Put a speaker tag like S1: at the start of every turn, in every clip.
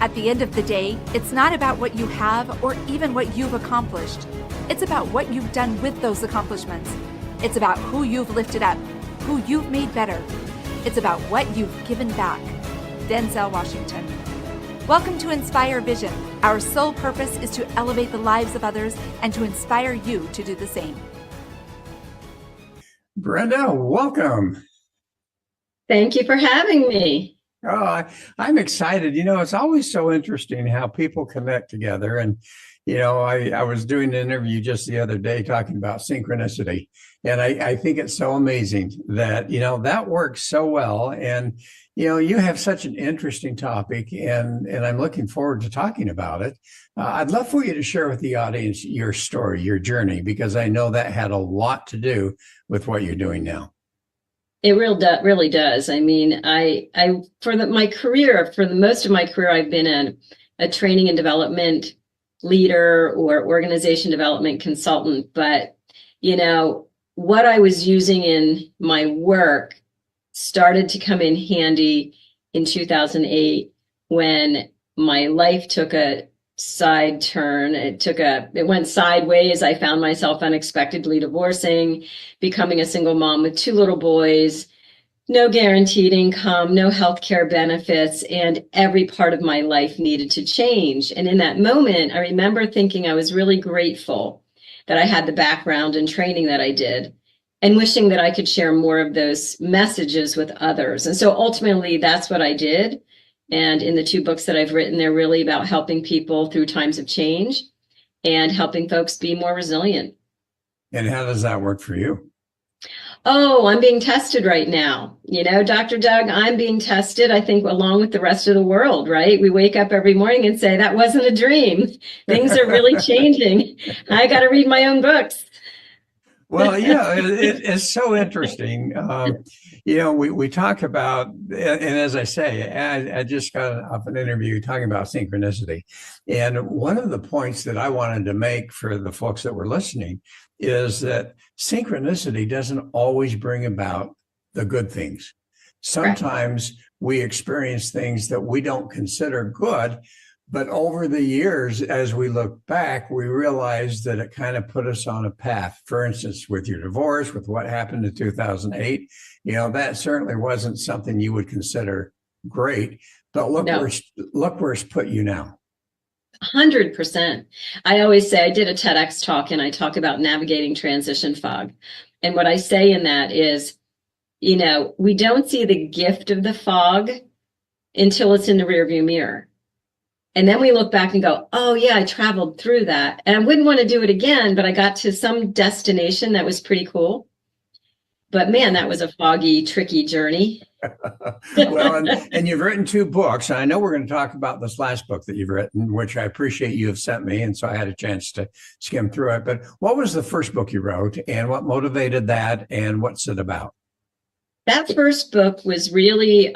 S1: At the end of the day, it's not about what you have or even what you've accomplished. It's about what you've done with those accomplishments. It's about who you've lifted up, who you've made better. It's about what you've given back. Denzel Washington. Welcome to Inspire Vision. Our sole purpose is to elevate the lives of others and to inspire you to do the same.
S2: Brenda, welcome.
S3: Thank you for having me.
S2: Oh, I'm excited. It's always so interesting how people connect together. And, I was doing an interview just the other day talking about synchronicity. And I think it's so amazing that, that works so well. And, you have such an interesting topic, and I'm looking forward to talking about it. I'd love for you to share with the audience your story, your journey, because I know that had a lot to do with what you're doing now.
S3: It really does. I mean, for the most of my career, I've been a training and development leader or organization development consultant. But, what I was using in my work started to come in handy in 2008 when my life took a side turn. It went sideways. I found myself unexpectedly divorcing, becoming a single mom with 2 little boys, no guaranteed income, no healthcare benefits, and every part of my life needed to change. And in that moment, I remember thinking I was really grateful that I had the background and training that I did, and wishing that I could share more of those messages with others. And so ultimately, that's what I did. And in the 2 books that I've written, they're really about helping people through times of change and helping folks be more resilient.
S2: And how does that work for you?
S3: Oh, I'm being tested right now. Dr. Doug, I'm being tested, I think, along with the rest of the world, right? We wake up every morning and say, that wasn't a dream. Things are really changing. I got to read my own books.
S2: Well, yeah, it's so interesting. We talk about, and as I say, I just got off an interview talking about synchronicity. And one of the points that I wanted to make for the folks that were listening is that synchronicity doesn't always bring about the good things. Sometimes we experience things that we don't consider good, but over the years, as we look back, we realize that it kind of put us on a path. For instance, with your divorce, with what happened in 2008, that certainly wasn't something you would consider great, but look where it's put you now.
S3: 100%. I always say, I did a TEDx talk and I talk about navigating transition fog. And what I say in that is, we don't see the gift of the fog until it's in the rearview mirror. And then we look back and go, oh yeah, I traveled through that. And I wouldn't want to do it again, but I got to some destination that was pretty cool. But man, that was a foggy, tricky journey.
S2: Well, and you've written 2 books. And I know we're going to talk about this last book that you've written, which I appreciate you have sent me. And so I had a chance to skim through it. But what was the first book you wrote, and what motivated that, and what's it about?
S3: That first book was really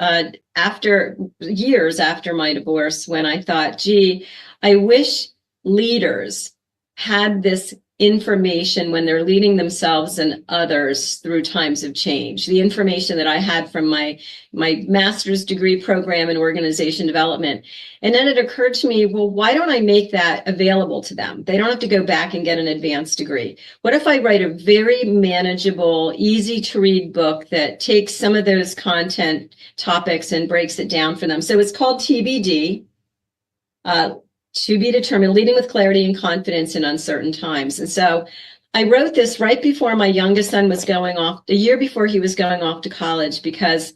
S3: years after my divorce, when I thought, gee, I wish leaders had this information when they're leading themselves and others through times of change. The information that I had from my master's degree program in organization development. And then it occurred to me, well, why don't I make that available to them? They don't have to go back and get an advanced degree. What if I write a very manageable, easy to read book that takes some of those content topics and breaks it down for them? So it's called TBD. To be determined, leading with clarity and confidence in uncertain times. And so I wrote this right before my youngest son was going off, a year before he was going off to college, because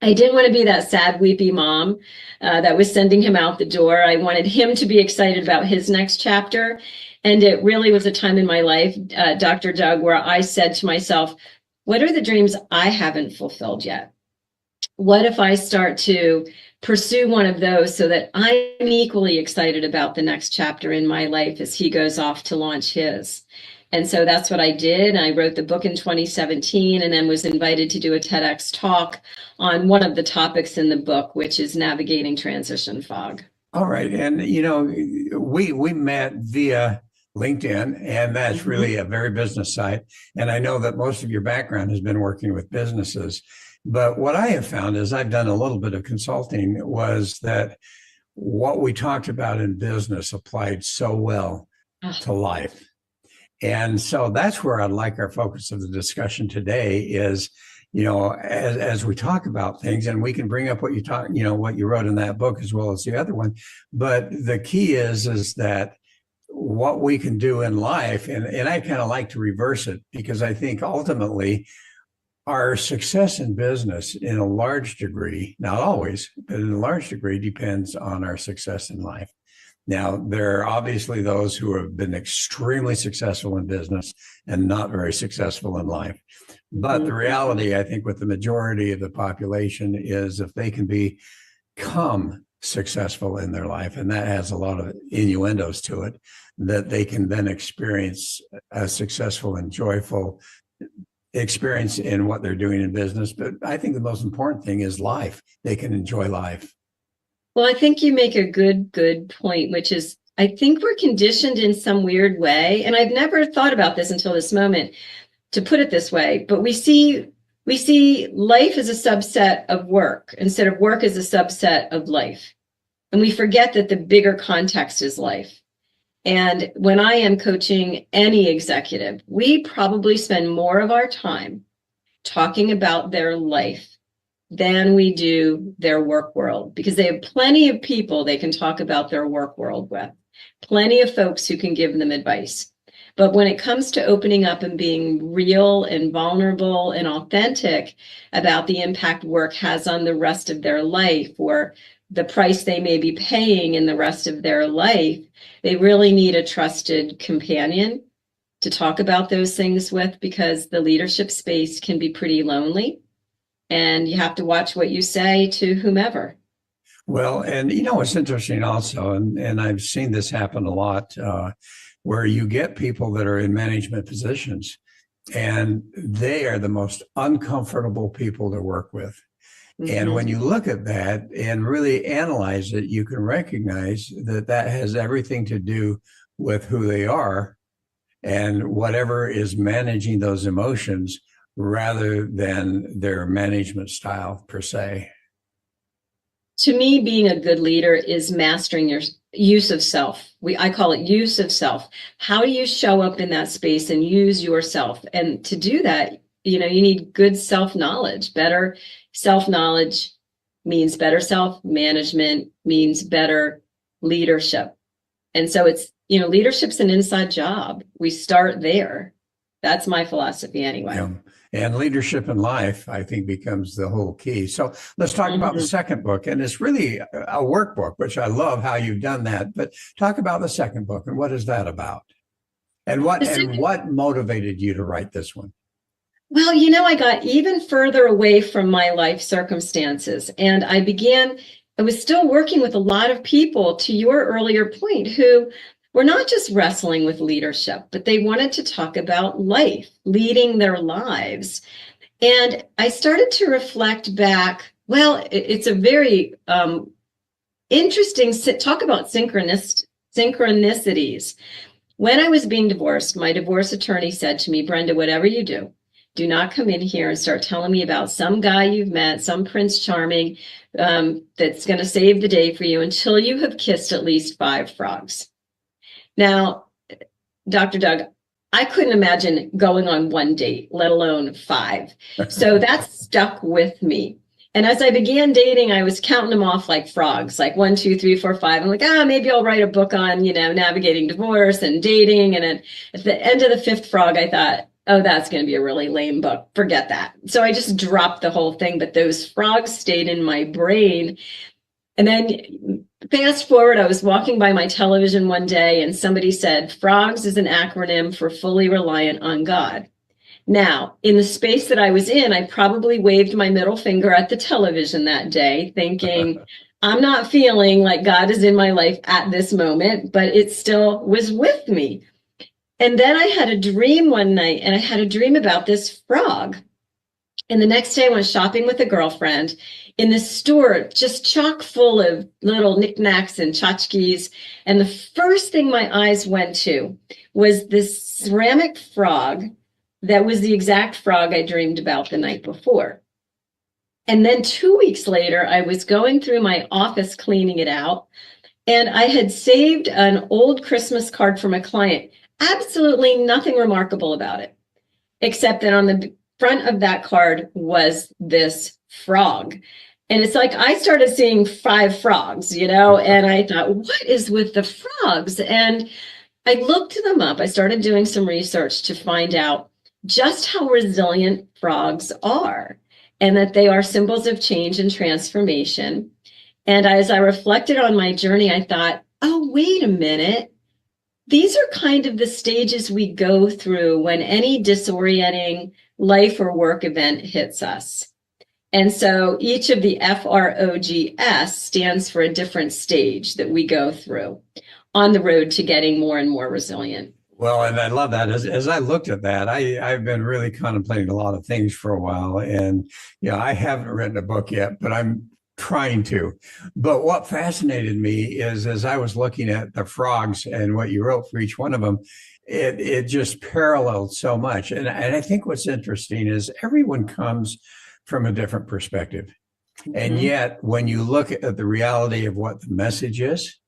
S3: I didn't want to be that sad, weepy mom that was sending him out the door. I wanted him to be excited about his next chapter. And it really was a time in my life, Dr. Doug, where I said to myself, what are the dreams I haven't fulfilled yet? What if I start to pursue one of those so that I'm equally excited about the next chapter in my life as he goes off to launch his? And so that's what I did. I wrote the book in 2017 and then was invited to do a TEDx talk on one of the topics in the book, which is navigating transition fog.
S2: All right. And, we met via LinkedIn, and that's really a very business site. And I know that most of your background has been working with businesses. But what I have found is I've done a little bit of consulting was that what we talked about in business applied so well to life. And so that's where I'd like our focus of the discussion today is, as we talk about things, and we can bring up what what you wrote in that book as well as the other one. But the key is that what we can do in life, and I kind of like to reverse it, because I think ultimately our success in business in a large degree, not always, but in a large degree, depends on our success in life. Now, there are obviously those who have been extremely successful in business and not very successful in life. But the reality, I think, with the majority of the population is if they can become successful in their life, and that has a lot of innuendos to it, that they can then experience a successful and joyful experience in what they're doing in business. But I think the most important thing is life. They can enjoy life.
S3: Well, I think you make a good point, which is, I think we're conditioned in some weird way, and I've never thought about this until this moment, to put it this way, but we see life as a subset of work instead of work as a subset of life. And we forget that the bigger context is life. And when I am coaching any executive, we probably spend more of our time talking about their life than we do their work world, because they have plenty of people they can talk about their work world with, plenty of folks who can give them advice. But when it comes to opening up and being real and vulnerable and authentic about the impact work has on the rest of their life, or the price they may be paying in the rest of their life, they really need a trusted companion to talk about those things with, because the leadership space can be pretty lonely. And you have to watch what you say to whomever.
S2: Well, and it's interesting also, and I've seen this happen a lot, where you get people that are in management positions, and they are the most uncomfortable people to work with. Mm-hmm. And when you look at that and really analyze it, you can recognize that has everything to do with who they are and whatever is managing those emotions, rather than their management style per se.
S3: To me, being a good leader is mastering your use of self. I call it use of self. How do you show up in that space and use yourself? And to do that, you need good self-knowledge. Better self-knowledge means better self-management, means better leadership. And so it's, leadership's an inside job. We start there. That's my philosophy anyway.
S2: Yeah. And leadership in life, I think, becomes the whole key. So let's talk about the second book. And it's really a workbook, which I love how you've done that. But talk about the second book, and what is that about? And what motivated you to write this one?
S3: Well, I got even further away from my life circumstances. And I was still working with a lot of people, to your earlier point, who were not just wrestling with leadership, but they wanted to talk about life, leading their lives. And I started to reflect back. Well, it's a very interesting talk about synchronicities. When I was being divorced, my divorce attorney said to me, Brenda, whatever you do not come in here and start telling me about some guy you've met, some Prince Charming that's going to save the day for you until you have kissed at least 5 frogs. Now, Dr. Doug, I couldn't imagine going on one date, let alone 5. So that stuck with me. And as I began dating, I was counting them off like frogs, like 1, 2, 3, 4, 5. I'm like, maybe I'll write a book on, navigating divorce and dating. And at the end of the 5th frog, I thought, oh, that's going to be a really lame book. Forget that. So I just dropped the whole thing. But those frogs stayed in my brain. And then fast forward, I was walking by my television one day and somebody said, FROGS is an acronym for fully reliant on God. Now, in the space that I was in, I probably waved my middle finger at the television that day, thinking, I'm not feeling like God is in my life at this moment, but it still was with me. And then I had a dream one night, and I had a dream about this frog. And the next day I went shopping with a girlfriend in this store, just chock full of little knickknacks and tchotchkes. And the first thing my eyes went to was this ceramic frog that was the exact frog I dreamed about the night before. And then 2 weeks later, I was going through my office cleaning it out, and I had saved an old Christmas card from a client. Absolutely nothing remarkable about it, except that on the front of that card was this frog. And it's like I started seeing 5 frogs, and I thought, what is with the frogs? And I looked them up. I started doing some research to find out just how resilient frogs are, and that they are symbols of change and transformation. And as I reflected on my journey, I thought, oh, wait a minute. These are kind of the stages we go through when any disorienting life or work event hits us. And so each of the FROGS stands for a different stage that we go through on the road to getting more and more resilient.
S2: Well, and I love that. As I looked at that, I've been really contemplating a lot of things for a while. And, I haven't written a book yet, but I'm trying to. But what fascinated me is as I was looking at the frogs and what you wrote for each one of them, it just paralleled so much. And I think what's interesting is everyone comes from a different perspective. And yet, when you look at the reality of what the message is,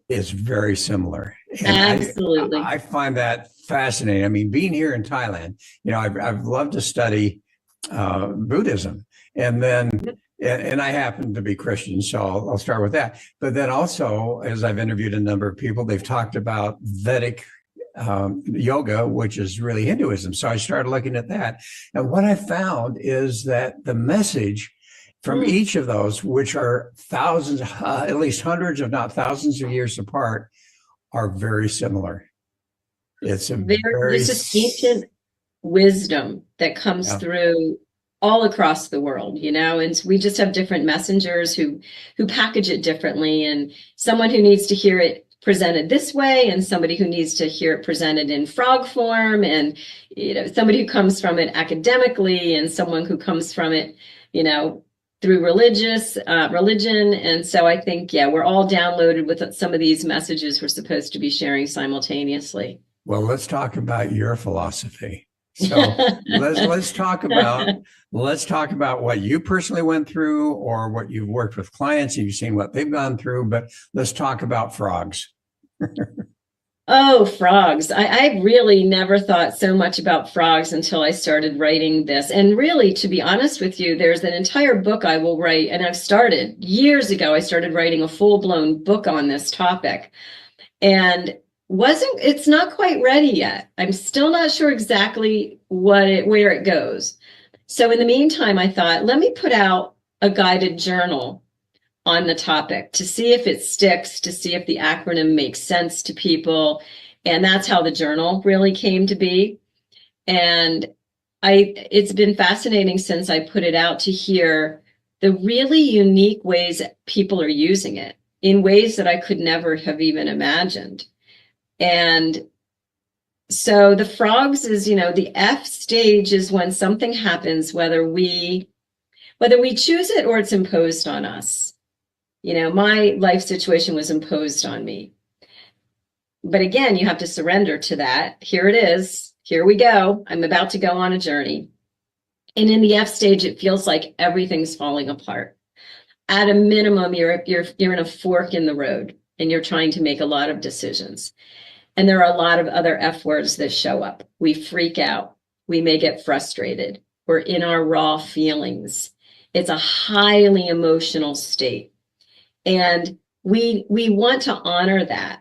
S2: it's very similar. And
S3: Absolutely.
S2: I find that fascinating. I mean, being here in Thailand, I've loved to study Buddhism. And then, and I happen to be Christian, so I'll start with that. But then also, as I've interviewed a number of people, they've talked about Vedic yoga, which is really Hinduism. So I started looking at that. And what I found is that the message from each of those, which are thousands, at least hundreds, if not thousands of years apart, are very similar. It's
S3: there's this ancient wisdom that comes through all across the world, and we just have different messengers who package it differently, and someone who needs to hear it presented this way, and somebody who needs to hear it presented in frog form, and somebody who comes from it academically, and someone who comes from it, through religion. And so I think, we're all downloaded with some of these messages we're supposed to be sharing simultaneously.
S2: Well, let's talk about your philosophy. So let's talk about what you personally went through, or what you've worked with clients and you've seen what they've gone through. But let's talk about frogs.
S3: Oh, frogs. I really never thought so much about frogs until I started writing this. And really, to be honest with you, there's an entire book I will write. And I've started years ago. I started writing a full-blown book on this topic. And it's not quite ready yet. I'm still not sure exactly where it goes. So in the meantime, I thought, let me put out a guided journal on the topic to see if it sticks, to see if the acronym makes sense to people. And that's how the journal really came to be. And it's been fascinating since I put it out to hear the really unique ways people are using it in ways that I could never have even imagined. And so the frogs is, the F stage is when something happens, whether we choose it or it's imposed on us. My life situation was imposed on me. But again, you have to surrender to that. Here it is. Here we go. I'm about to go on a journey. And in the F stage, it feels like everything's falling apart. At a minimum, you're in a fork in the road, and you're trying to make a lot of decisions. And there are a lot of other F words that show up. We freak out. We may get frustrated. We're in our raw feelings. It's a highly emotional state. And we want to honor that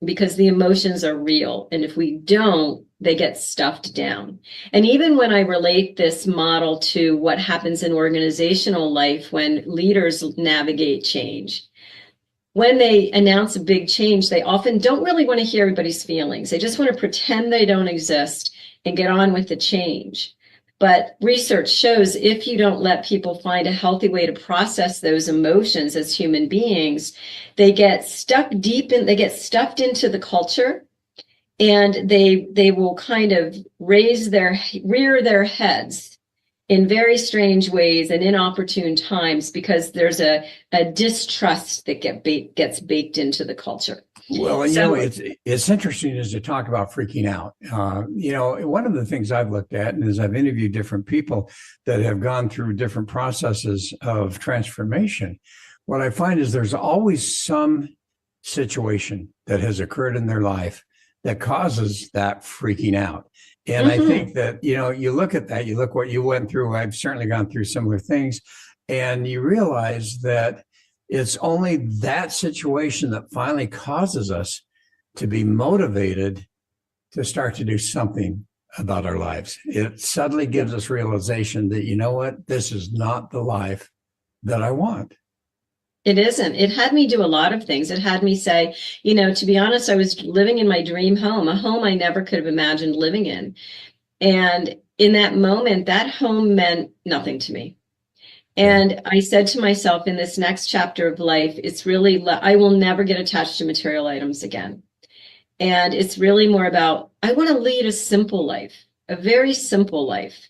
S3: because the emotions are real. And if we don't, they get stuffed down. And even when I relate this model to what happens in organizational life when leaders navigate change, when they announce a big change, they often don't really want to hear everybody's feelings. They just want to pretend they don't exist and get on with the change. But research shows if you don't let people find a healthy way to process those emotions as human beings, they get stuffed into the culture, and they will kind of rear their heads in very strange ways and inopportune times, because there's a distrust that gets baked into the culture.
S2: Well, it's interesting as to talk about freaking out. One of the things I've looked at, and as I've interviewed different people that have gone through different processes of transformation, what I find is there's always some situation that has occurred in their life that causes that freaking out. And I think that, you look at that, you look what you went through. I've certainly gone through similar things, and you realize that it's only that situation that finally causes us to be motivated to start to do something about our lives. It suddenly gives us realization that, you know what, this is not the life that I want.
S3: It isn't. It had me do a lot of things. It had me say, to be honest, I was living in my dream home, a home I never could have imagined living in. And in that moment, that home meant nothing to me. And I said to myself, in this next chapter of life, it's really, I will never get attached to material items again. And it's really more about, I want to lead a simple life, a very simple life.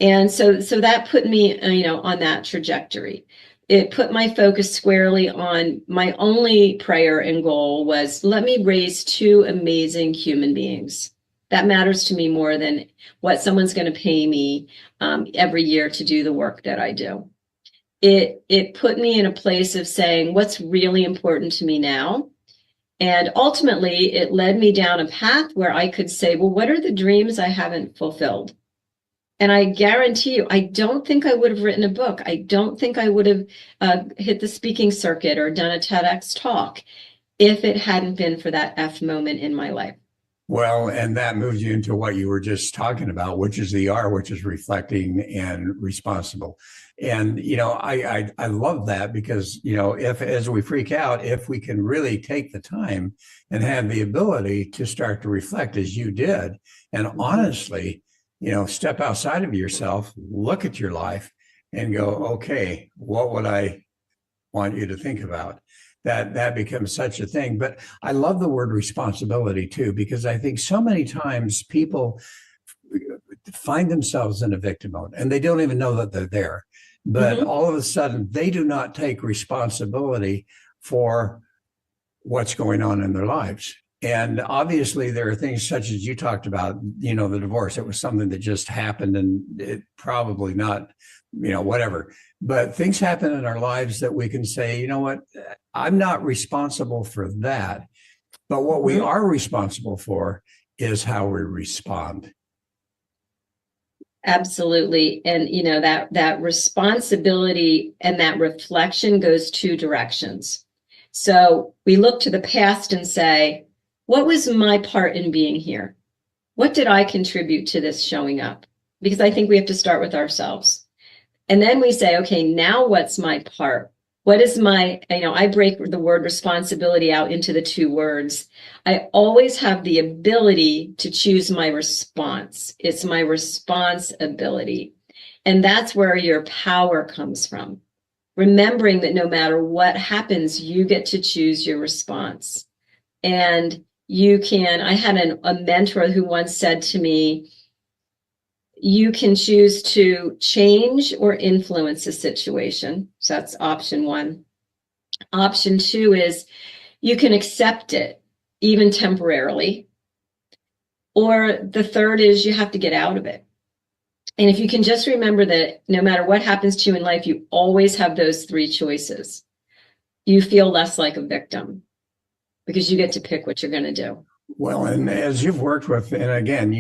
S3: And so that put me, on that trajectory. It put my focus squarely on my only prayer and goal was, let me raise two amazing human beings. That matters to me more than what someone's going to pay me every year to do the work that I do. It put me in a place of saying what's really important to me now. And ultimately, it led me down a path where I could say, well, what are the dreams I haven't fulfilled? And I guarantee you, I don't think I would have written a book. I don't think I would have hit the speaking circuit or done a TEDx talk if it hadn't been for that F moment in my life.
S2: Well, and that moves you into what you were just talking about, which is the R, which is reflecting and responsible. And, I love that because, if as we freak out, if we can really take the time and have the ability to start to reflect as you did, and honestly, step outside of yourself, look at your life and go, okay, what would I want you to think about? That becomes such a thing. But I love the word responsibility too, because I think so many times people find themselves in a victim mode and they don't even know that they're there. But all of a sudden, they do not take responsibility for what's going on in their lives. And obviously, there are things such as you talked about, the divorce. It was something that just happened and it probably not, whatever. But things happen in our lives that we can say, you know what, I'm not responsible for that. But what we are responsible for is how we respond.
S3: Absolutely. And, that responsibility and that reflection goes two directions. So we look to the past and say, what was my part in being here? What did I contribute to this showing up? Because I think we have to start with ourselves. And then we say, okay, now what's my part? What is my, I break the word responsibility out into the two words. I always have the ability to choose my response. It's my responsibility. And that's where your power comes from. Remembering that no matter what happens, you get to choose your response. And I had a mentor who once said to me, you can choose to change or influence a situation. So that's option one. Option two is you can accept it, even temporarily. Or the third is you have to get out of it. And if you can just remember that no matter what happens to you in life, you always have those three choices, you feel less like a victim because you get to pick what you're going to do.
S2: Well, and as you've worked with, and again,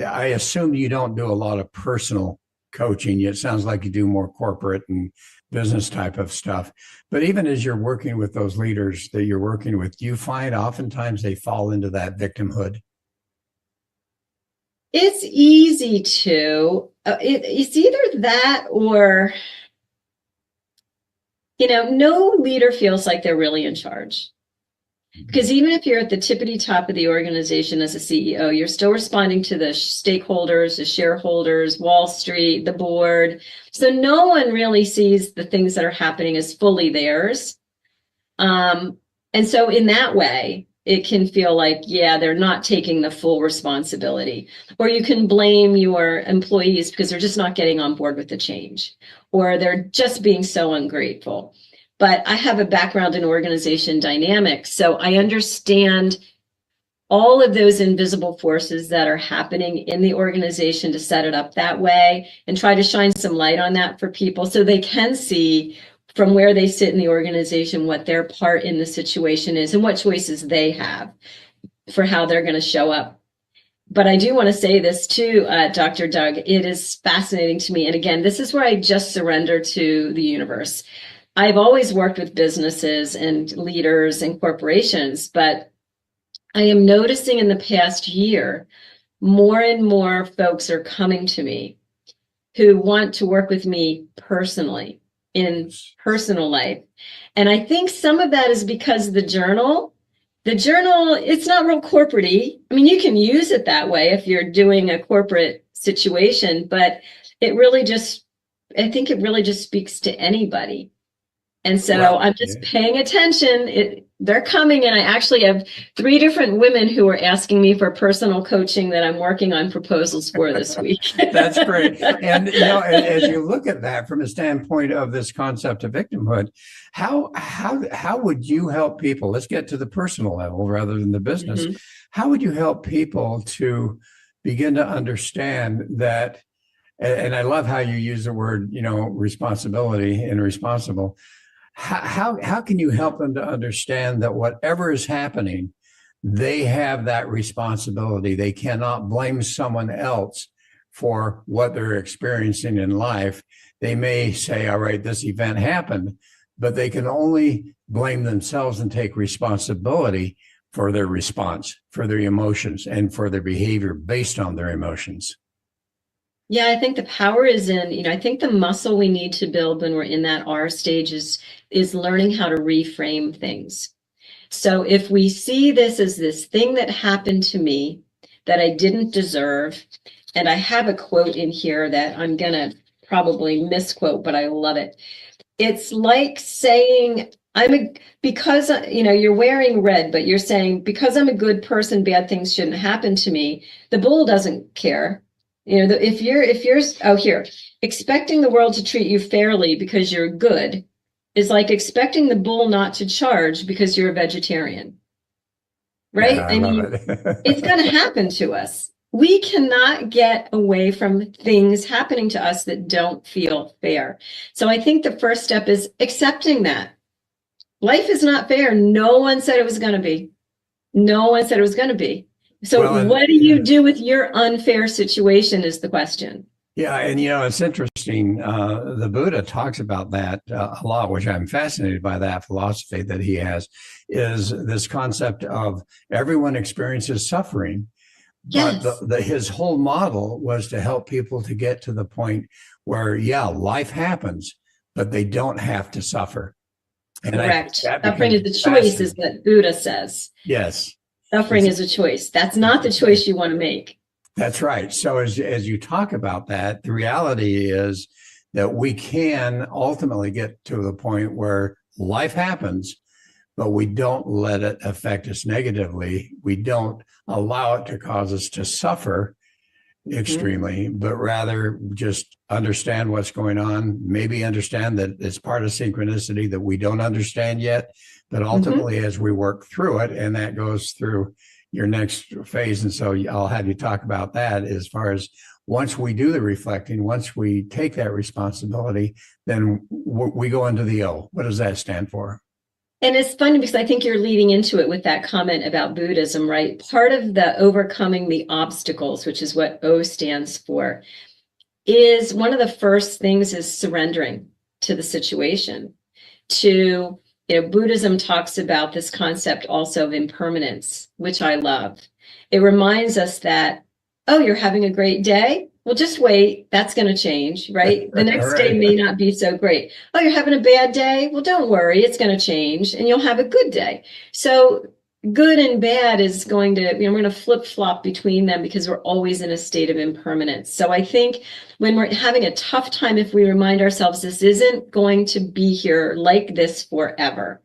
S2: I assume you don't do a lot of personal coaching. It sounds like you do more corporate and business type of stuff. But even as you're working with those leaders that you're working with, do you find oftentimes they fall into that victimhood?
S3: It's easy to. It's either that or, no leader feels like they're really in charge. Because even if you're at the tippity top of the organization as a CEO, you're still responding to the stakeholders, the shareholders, Wall Street, the board. So no one really sees the things that are happening as fully theirs. And so in that way, it can feel like, yeah, they're not taking the full responsibility. Or you can blame your employees because they're just not getting on board with the change, or they're just being so ungrateful. But I have a background in organization dynamics, so I understand all of those invisible forces that are happening in the organization to set it up that way, and try to shine some light on that for people so they can see from where they sit in the organization what their part in the situation is and what choices they have for how they're going to show up. But I do want to say this too, Dr. Doug, it is fascinating to me. And again, this is where I just surrender to the universe. I've always worked with businesses and leaders and corporations, but I am noticing in the past year, more and more folks are coming to me who want to work with me personally, in personal life. And I think some of that is because the journal, it's not real corporate-y. I mean, you can use it that way if you're doing a corporate situation, but I think it really just speaks to anybody. And so I'm just paying attention. They're coming, and I actually have 3 different women who are asking me for personal coaching that I'm working on proposals for this week.
S2: That's great. And as you look at that from a standpoint of this concept of victimhood, how would you help people? Let's get to the personal level rather than the business. Mm-hmm. How would you help people to begin to understand that? And I love how you use the word, responsibility and responsible. How can you help them to understand that whatever is happening, they have that responsibility? They cannot blame someone else for what they're experiencing in life. They may say, all right, this event happened, but they can only blame themselves and take responsibility for their response, for their emotions, and for their behavior based on their emotions.
S3: Yeah, I think the power is in, I think the muscle we need to build when we're in that R stage is learning how to reframe things. So if we see this as this thing that happened to me that I didn't deserve, and I have a quote in here that I'm going to probably misquote, but I love it. It's like saying, because you're wearing red, but you're saying, because I'm a good person, bad things shouldn't happen to me. The bull doesn't care. If you're expecting the world to treat you fairly because you're good is like expecting the bull not to charge because you're a vegetarian, right?
S2: Yeah,
S3: I mean, it's going to happen to us. We cannot get away from things happening to us that don't feel fair. So I think the first step is accepting that life is not fair. No one said it was going to be. No one said it was going to be. So what do you do with your unfair situation is the question.
S2: Yeah. And, it's interesting. The Buddha talks about that a lot, which I'm fascinated by that philosophy that he has, is this concept of everyone experiences suffering.
S3: Yes.
S2: But his whole model was to help people to get to the point where, life happens, but they don't have to suffer. And
S3: correct. Suffering is the choice, is what Buddha says.
S2: Yes.
S3: Suffering is a choice. That's not the choice you want to make.
S2: That's right. So as you talk about that, the reality is that we can ultimately get to the point where life happens, but we don't let it affect us negatively. We don't allow it to cause us to suffer extremely, but rather just understand what's going on, maybe understand that it's part of synchronicity that we don't understand yet, but ultimately as we work through it, and that goes through your next phase. And so I'll have you talk about that as far as once we do the reflecting, once we take that responsibility, then we go into the O. What does that stand for?
S3: And it's funny because I think you're leading into it with that comment about Buddhism, right? Part of the overcoming the obstacles, which is what O stands for, is one of the first things is surrendering to the situation. Buddhism talks about this concept also of impermanence, which I love. It reminds us that, you're having a great day. Well, just wait. That's going to change, right? The next
S2: right.
S3: day may not be so great. Oh, you're having a bad day? Well, don't worry. It's going to change and you'll have a good day. So good and bad is going to, we're going to flip-flop between them because we're always in a state of impermanence. So I think when we're having a tough time, if we remind ourselves this isn't going to be here like this forever,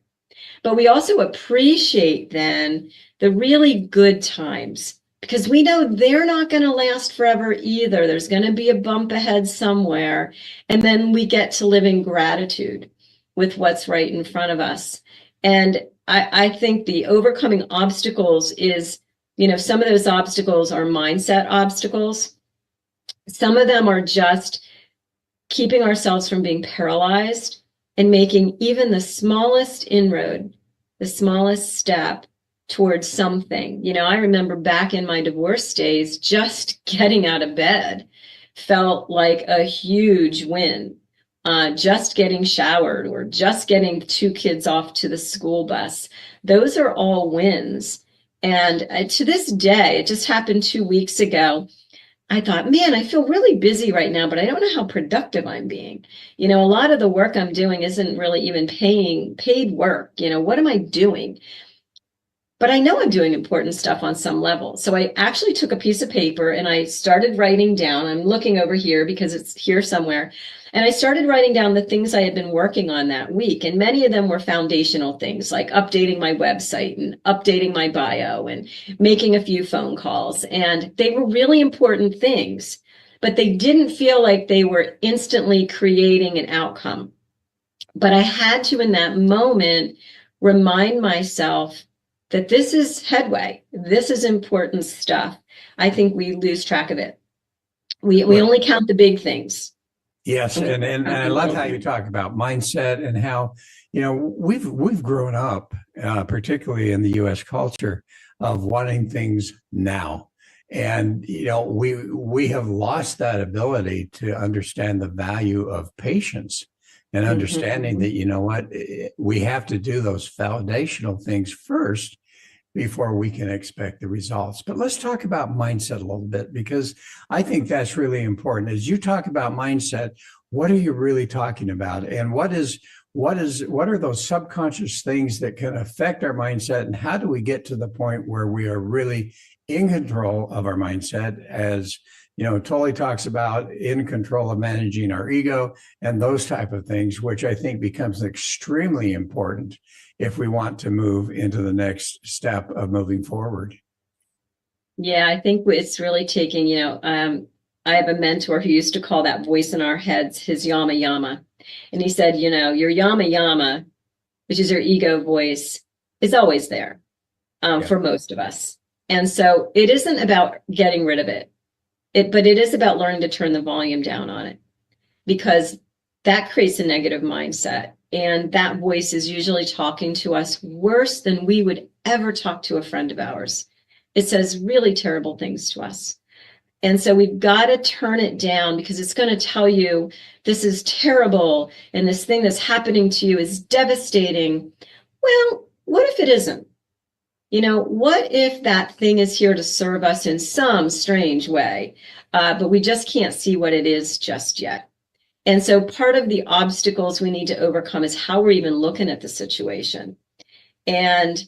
S3: But we also appreciate then the really good times, because we know they're not going to last forever either. There's going to be a bump ahead somewhere. And then we get to live in gratitude with what's right in front of us. And I think the overcoming obstacles is, some of those obstacles are mindset obstacles. Some of them are just keeping ourselves from being paralyzed and making even the smallest inroad, the smallest step towards something. I remember back in my divorce days, just getting out of bed felt like a huge win. Just getting showered or just getting 2 kids off to the school bus. Those are all wins. And to this day, it just happened 2 weeks ago. I thought, man, I feel really busy right now, but I don't know how productive I'm being. A lot of the work I'm doing isn't really even paid work. What am I doing? But I know I'm doing important stuff on some level. So I actually took a piece of paper and I started writing down. I'm looking over here because it's here somewhere. And I started writing down the things I had been working on that week. And many of them were foundational things like updating my website and updating my bio and making a few phone calls. And they were really important things, but they didn't feel like they were instantly creating an outcome. But I had to, in that moment, remind myself that this is headway. This is important stuff. I think we lose track of it. We only count the big things.
S2: Yes, and I love how you talk about mindset and how, we've grown up, particularly in the U.S. culture, of wanting things now. And, we have lost that ability to understand the value of patience and understanding that, we have to do those foundational things first before we can expect the results. But let's talk about mindset a little bit, because I think that's really important. As you talk about mindset, what are you really talking about? And what are those subconscious things that can affect our mindset? And how do we get to the point where we are really in control of our mindset, as Tully talks about, in control of managing our ego and those type of things, which I think becomes extremely important if we want to move into the next step of moving forward.
S3: Yeah, I think it's really taking, I have a mentor who used to call that voice in our heads his yama yama. And he said, your yama yama, which is your ego voice, is always there for most of us. And so it isn't about getting rid of it. But it is about learning to turn the volume down on it, because that creates a negative mindset. And that voice is usually talking to us worse than we would ever talk to a friend of ours. It says really terrible things to us. And so we've got to turn it down, because it's going to tell you this is terrible and this thing that's happening to you is devastating. Well, what if it isn't? What if that thing is here to serve us in some strange way, but we just can't see what it is just yet? And so part of the obstacles we need to overcome is how we're even looking at the situation. And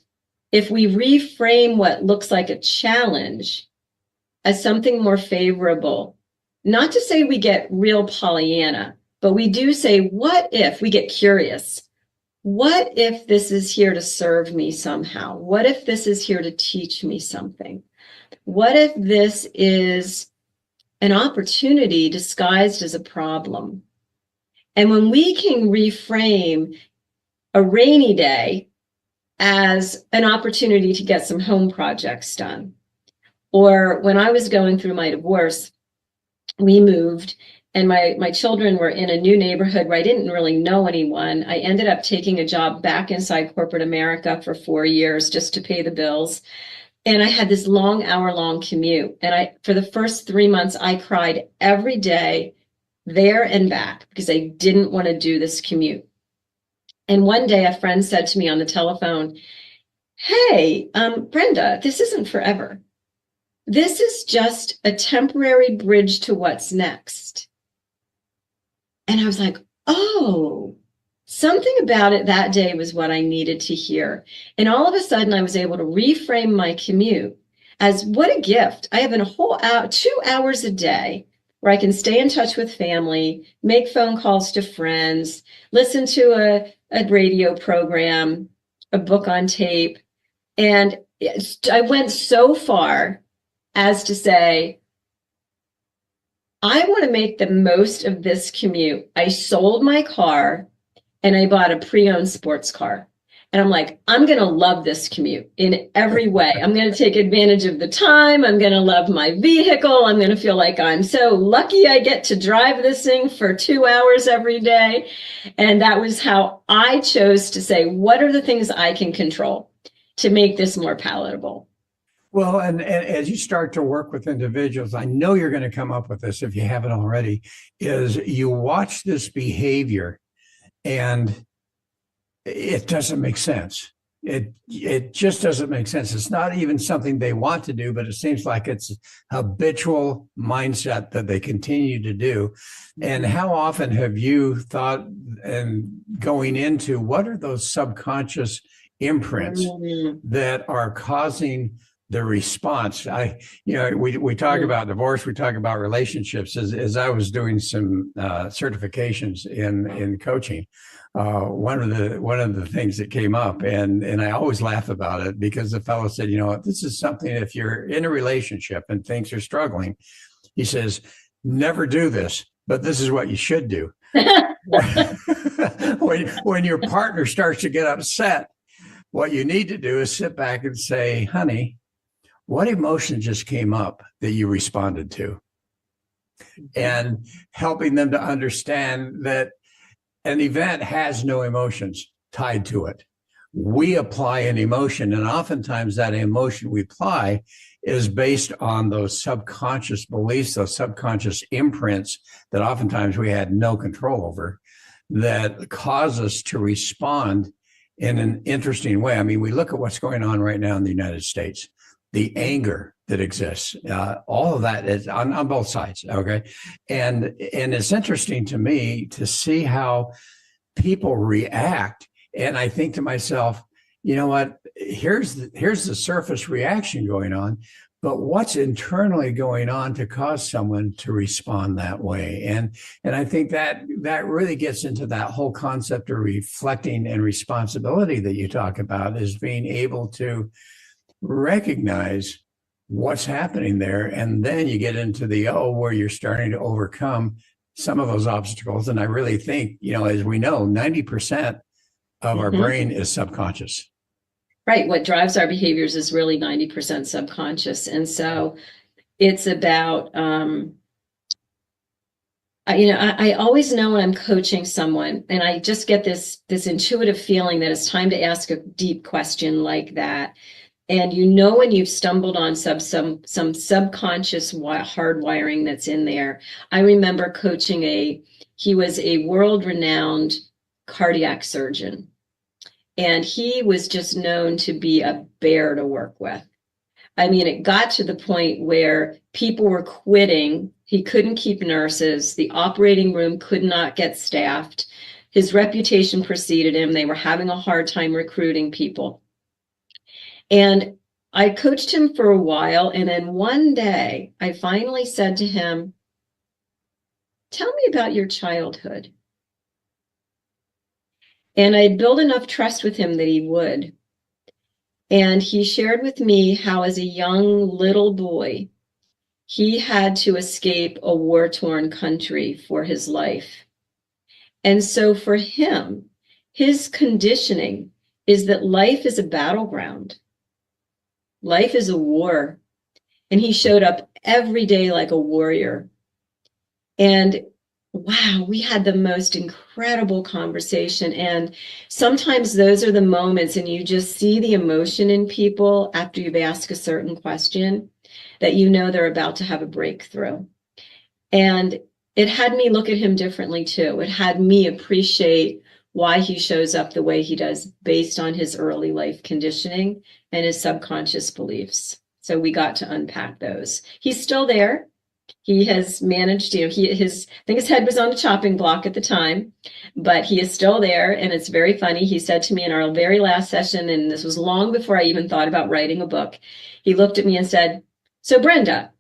S3: if we reframe what looks like a challenge as something more favorable, not to say we get real Pollyanna, but we do say, what if we get curious? What if this is here to serve me somehow? What if this is here to teach me something? What if this is an opportunity disguised as a problem? And when we can reframe a rainy day as an opportunity to get some home projects done, or when I was going through my divorce, we moved and my children were in a new neighborhood where I didn't really know anyone. I ended up taking a job back inside corporate America for 4 years just to pay the bills. And I had this long hour-long commute. And for the first 3 months, I cried every day there and back because I didn't want to do this commute. And one day a friend said to me on the telephone, "Hey, Brenda, this isn't forever. This is just a temporary bridge to what's next." And I was like, oh, something about it that day was what I needed to hear. And all of a sudden I was able to reframe my commute as what a gift. I have a whole hour, 2 hours a day where I can stay in touch with family, make phone calls to friends, listen to a radio program, a book on tape. And I went so far as to say, I want to make the most of this commute. I sold my car and I bought a pre-owned sports car. And I'm like, I'm going to love this commute in every way. I'm going to take advantage of the time. I'm going to love my vehicle. I'm going to feel like I'm so lucky I get to drive this thing for 2 hours every day. And that was how I chose to say, what are the things I can control to make this more palatable?
S2: Well, and as you start to work with individuals, I know you're going to come up with this if you haven't already, is you watch this behavior and it doesn't make sense. It just doesn't make sense. It's not even something they want to do, but it seems like it's a habitual mindset that they continue to do. And how often have you thought, and going into, what are those subconscious imprints that are causing the response? We talk about divorce, we talk about relationships. As I was doing some certifications in coaching, one of the things that came up, and I always laugh about it, because the fellow said, this is something, if you're in a relationship and things are struggling, he says, never do this, but this is what you should do. when your partner starts to get upset, what you need to do is sit back and say, honey, what emotion just came up that you responded to? And helping them to understand that an event has no emotions tied to it. We apply an emotion, and oftentimes that emotion we apply is based on those subconscious beliefs, those subconscious imprints that oftentimes we had no control over, that cause us to respond in an interesting way. I mean, we look at what's going on right now in the United States, the anger that exists, all of that is on both sides. Okay. And it's interesting to me to see how people react. And I think to myself, you know what, here's the surface reaction going on, but what's internally going on to cause someone to respond that way? And I think that really gets into that whole concept of reflecting and responsibility that you talk about, is being able to recognize what's happening there. And then you get into the where you're starting to overcome some of those obstacles. And I really think, as we know, 90% of our brain is subconscious.
S3: Right. What drives our behaviors is really 90% subconscious. And so it's about, I always know when I'm coaching someone, and I just get this intuitive feeling that it's time to ask a deep question like that. And when you've stumbled on some subconscious hardwiring that's in there. I remember coaching he was a world-renowned cardiac surgeon. And he was just known to be a bear to work with. I mean, it got to the point where people were quitting. He couldn't keep nurses. The operating room could not get staffed. His reputation preceded him. They were having a hard time recruiting people. And I coached him for a while. And then one day I finally said to him, tell me about your childhood. And I'd built enough trust with him that he would. And he shared with me how, as a young little boy, he had to escape a war-torn country for his life. And so for him, his conditioning is that life is a battleground. Life is a war. And he showed up every day like a warrior. And wow, we had the most incredible conversation. And sometimes those are the moments, and you just see the emotion in people after you've asked a certain question, that they're about to have a breakthrough. And it had me look at him differently too. It had me appreciate why he shows up the way he does based on his early life conditioning and his subconscious beliefs. So we got to unpack those. He's still there. He has managed, I think his head was on the chopping block at the time, but he is still there. And it's very funny. He said to me in our very last session, and this was long before I even thought about writing a book, he looked at me and said, so Brenda,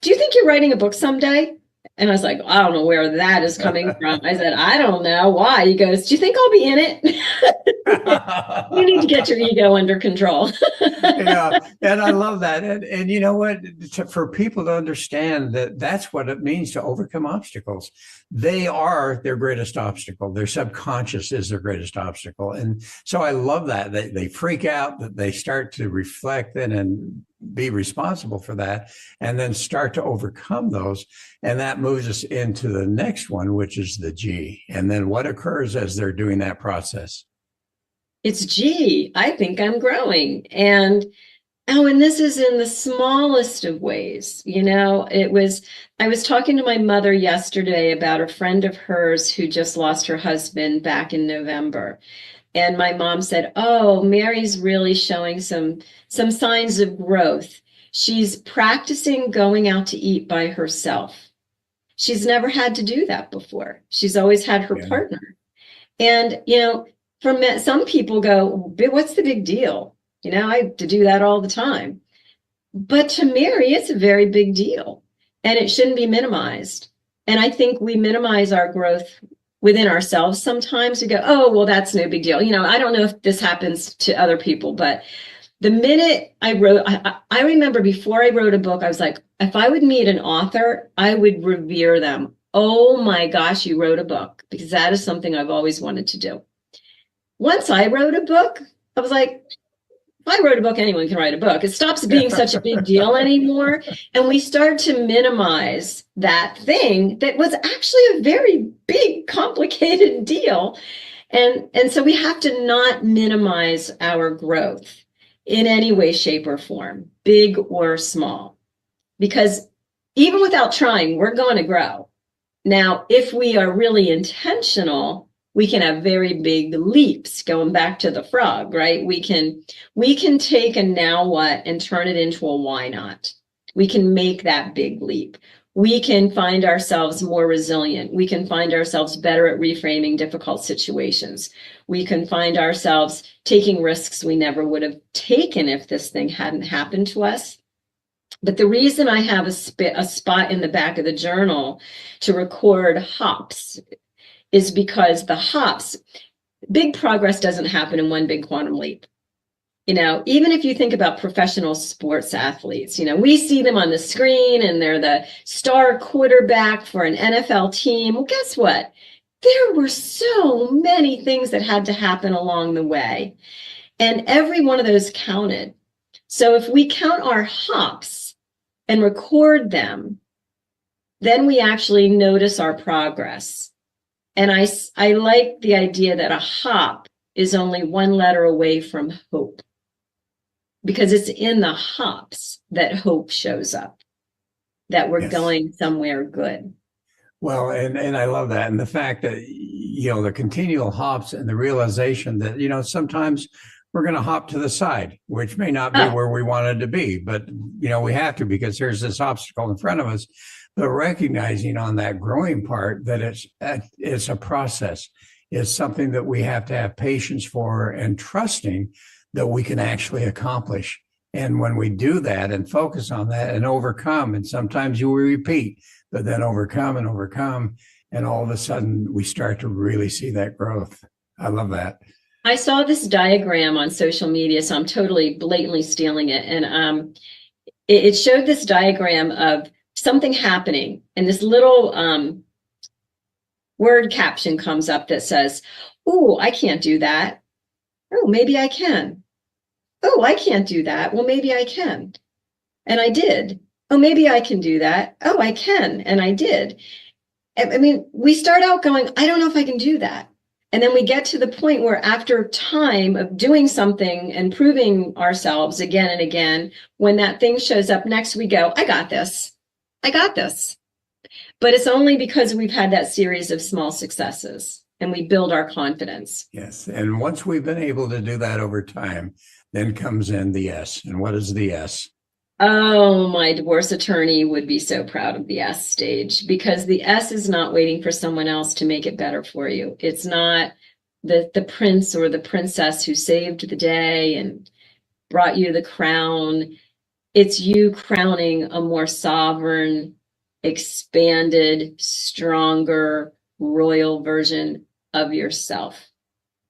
S3: do you think you're writing a book someday? And I was like, I don't know where that is coming from. I said, I don't know why. He goes, do you think I'll be in it? You need to get your ego under control.
S2: Yeah, and I love that. And you know what? For people to understand that that's what it means to overcome obstacles. They are their greatest obstacle. Their subconscious is their greatest obstacle. And so I love that. They freak out, that they start to reflect and be responsible for that, and then start to overcome those. And that moves us into the next one, which is the G. And then what occurs as they're doing that process?
S3: It's G, I think I'm growing. And this is in the smallest of ways. I was talking to my mother yesterday about a friend of hers who just lost her husband back in November. And my mom said, oh, Mary's really showing some signs of growth. She's practicing going out to eat by herself. She's never had to do that before. She's always had her partner. And, some people go, what's the big deal? I have to do that all the time. But to Mary, it's a very big deal, and it shouldn't be minimized. And I think we minimize our growth within ourselves sometimes. We go, oh, well, that's no big deal. I don't know if this happens to other people, but the minute I wrote, I remember before I wrote a book, I was like, if I would meet an author, I would revere them. Oh my gosh, you wrote a book, because that is something I've always wanted to do. Once I wrote a book, I was like, if I wrote a book, anyone can write a book. It stops being such a big deal anymore. And we start to minimize that thing that was actually a very big, complicated deal. And so we have to not minimize our growth in any way, shape, or form, big or small, because even without trying, we're going to grow. Now, if we are really intentional, we can have very big leaps. Going back to the frog, right? We can take a now what and turn it into a why not. We can make that big leap. We can find ourselves more resilient. We can find ourselves better at reframing difficult situations. We can find ourselves taking risks we never would have taken if this thing hadn't happened to us. But the reason I have a spot in the back of the journal to record hops is because the hops, big progress doesn't happen in one big quantum leap. Even if you think about professional sports athletes, we see them on the screen and they're the star quarterback for an NFL team. Well, guess what? There were so many things that had to happen along the way, and every one of those counted. So if we count our hops and record them, then we actually notice our progress. And I like the idea that a hop is only one letter away from hope, because it's in the hops that hope shows up, that we're going somewhere good.
S2: Well, and I love that. And the fact that, the continual hops and the realization that, sometimes we're going to hop to the side, which may not be where we wanted to be, but, we have to, because there's this obstacle in front of us. But recognizing on that growing part that it's a process. It's something that we have to have patience for, and trusting that we can actually accomplish. And when we do that and focus on that and overcome, and sometimes you will repeat, but then overcome, and all of a sudden we start to really see that growth. I love that.
S3: I saw this diagram on social media, so I'm totally blatantly stealing it. And it showed this diagram of something happening, and this little word caption comes up that says, oh, I can't do that. Oh, maybe I can. Oh, I can't do that. Well, maybe I can. And I did. Oh, maybe I can do that. Oh, I can. And I did. I mean, we start out going, I don't know if I can do that. And then we get to the point where, after time of doing something and proving ourselves again and again, when that thing shows up next, we go, I got this. I got this. But it's only because we've had that series of small successes and we build our confidence.
S2: Yes. And once we've been able to do that over time, then comes in the S. And what is the S?
S3: Oh, my divorce attorney would be so proud of the S stage, because the S is not waiting for someone else to make it better for you. It's not the prince or the princess who saved the day and brought you the crown. It's you crowning a more sovereign, expanded, stronger, royal version of yourself.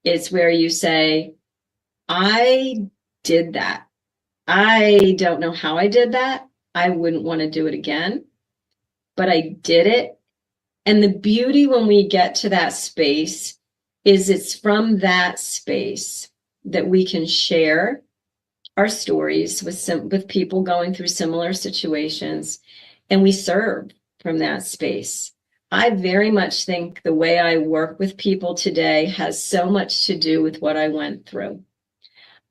S3: It's where you say, I did that. I don't know how I did that. I wouldn't want to do it again, but I did it. And the beauty when we get to that space is it's from that space that we can share our stories with people going through similar situations, and we serve from that space. I very much think the way I work with people today has so much to do with what I went through.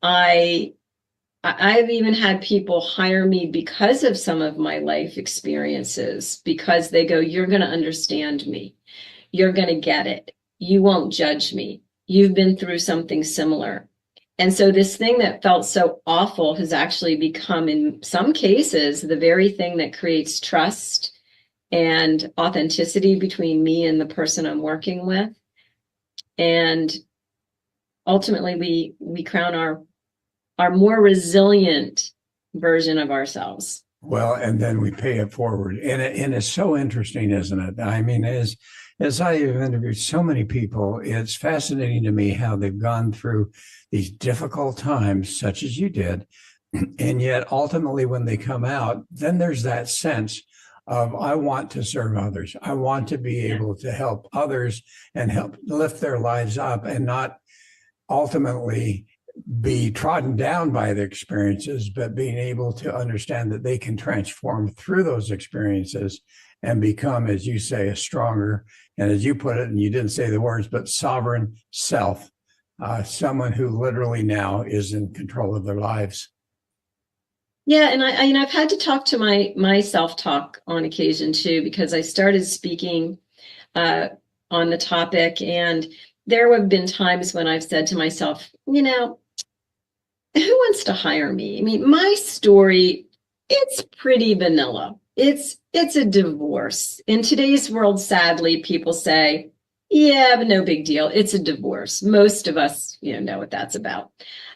S3: I've even had people hire me because of some of my life experiences, because they go, you're going to understand me. You're going to get it. You won't judge me. You've been through something similar. And so this thing that felt so awful has actually become, in some cases, the very thing that creates trust and authenticity between me and the person I'm working with. And ultimately, we crown our more resilient version of ourselves.
S2: Well, and then we pay it forward. And it's so interesting, isn't it? I mean, as I have interviewed so many people, it's fascinating to me how they've gone through these difficult times, such as you did. And yet ultimately when they come out, then there's that sense of, I want to serve others. I want to be able to help others and help lift their lives up, and not ultimately be trodden down by the experiences, but being able to understand that they can transform through those experiences and become, as you say, a stronger, and as you put it, and you didn't say the words, but sovereign self, someone who literally now is in control of their lives.
S3: Yeah, and I've had to talk to my self-talk on occasion too, because I started speaking on the topic, and there have been times when I've said to myself, you know, who wants to hire me? I mean, my story, it's pretty vanilla. It's a divorce. In today's world, sadly, people say, yeah, but no big deal. It's a divorce. Most of us, know what that's about.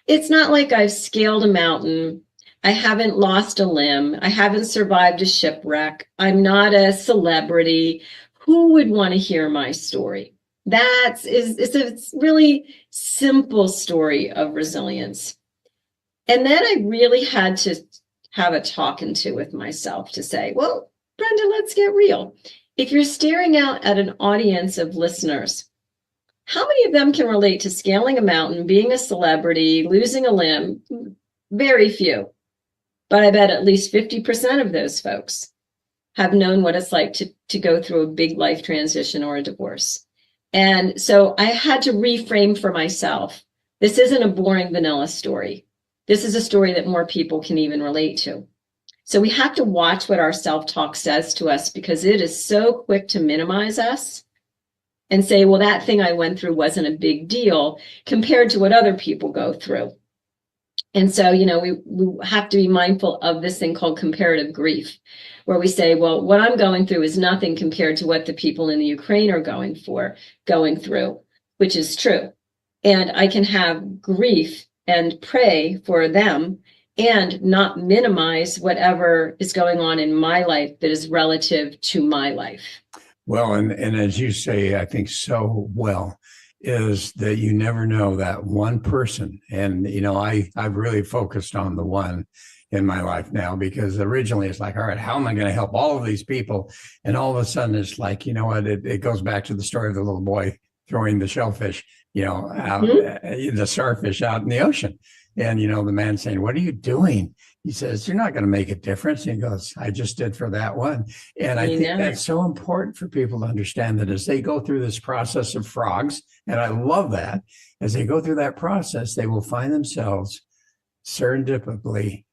S3: It's not like I've scaled a mountain. I haven't lost a limb. I haven't survived a shipwreck. I'm not a celebrity. Who would want to hear my story? It's a really simple story of resilience. And then I really had to have a talking to with myself to say, well, Brenda, let's get real. If you're staring out at an audience of listeners, how many of them can relate to scaling a mountain, being a celebrity, losing a limb? Very few. But I bet at least 50% of those folks have known what it's like to go through a big life transition or a divorce. And so I had to reframe for myself. This isn't a boring vanilla story. This is a story that more people can even relate to. So we have to watch what our self-talk says to us, because it is so quick to minimize us and say, well, that thing I went through wasn't a big deal compared to what other people go through. And so, we have to be mindful of this thing called comparative grief, where we say, well, what I'm going through is nothing compared to what the people in the Ukraine are going through, which is true. And I can have grief and pray for them and not minimize whatever is going on in my life that is relative to my life.
S2: Well, and as you say, I think so well, is that you never know that one person. And, I've really focused on the one in my life now, because originally it's like, all right, how am I going to help all of these people? And all of a sudden it's like, it goes back to the story of the little boy throwing the shellfish, out, the starfish out in the ocean. And, the man saying, what are you doing? He says, you're not going to make a difference. And he goes, I just did for that one. And I think that's so important for people to understand, that as they go through this process of frogs, and I love that, as they go through that process, they will find themselves serendipitously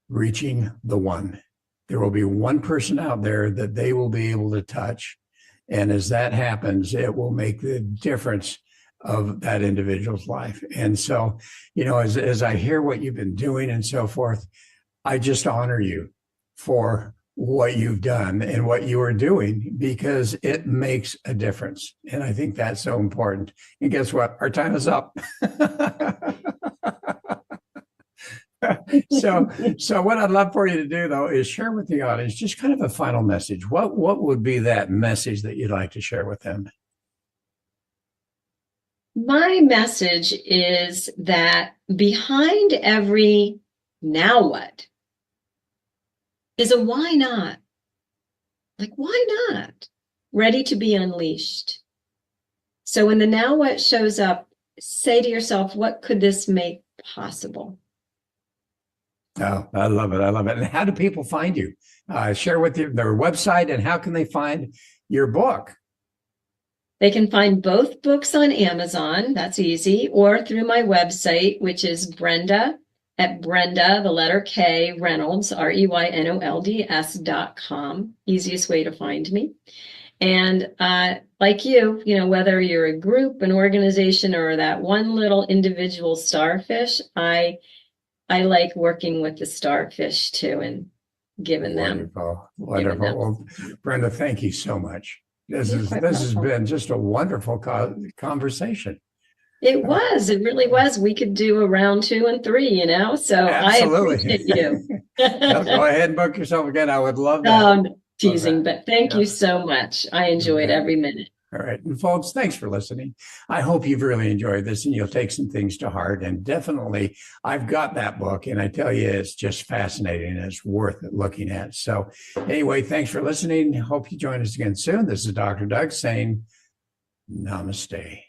S2: reaching the one. There will be one person out there that they will be able to touch. And as that happens, it will make the difference of that individual's life. And so, as I hear what you've been doing and so forth, I just honor you for what you've done and what you are doing, because it makes a difference. And I think that's so important. And guess what? Our time is up. So what I'd love for you to do though is share with the audience just kind of a final message. What would be that message that you'd like to share with them?
S3: My message is that behind every now what is a why not? Like, why not? Ready to be unleashed. So when the now what shows up, say to yourself, what could this make possible?
S2: Oh, I love it. I love it. And how do people find you? Share with you their website, and how can they find your book?
S3: They can find both books on Amazon, that's easy, or through my website, which is Brenda, the letter K, Reynolds, REYNOLDS.com. Easiest way to find me. And like you know, whether you're a group, an organization, or that one little individual starfish, I like working with the starfish too and giving them.
S2: Wonderful. Well, Brenda, thank you so much. This has been just a wonderful conversation.
S3: It really was. We could do a round 2 and 3, you know, so
S2: Absolutely.
S3: I appreciate you.
S2: Well, go ahead and book yourself again. I would love that.
S3: Teasing, but thank you so much. I enjoyed every minute.
S2: All right. And folks, thanks for listening. I hope you've really enjoyed this and you'll take some things to heart. And definitely, I've got that book, and I tell you, it's just fascinating. It's worth looking at. So anyway, thanks for listening. Hope you join us again soon. This is Dr. Doug saying namaste.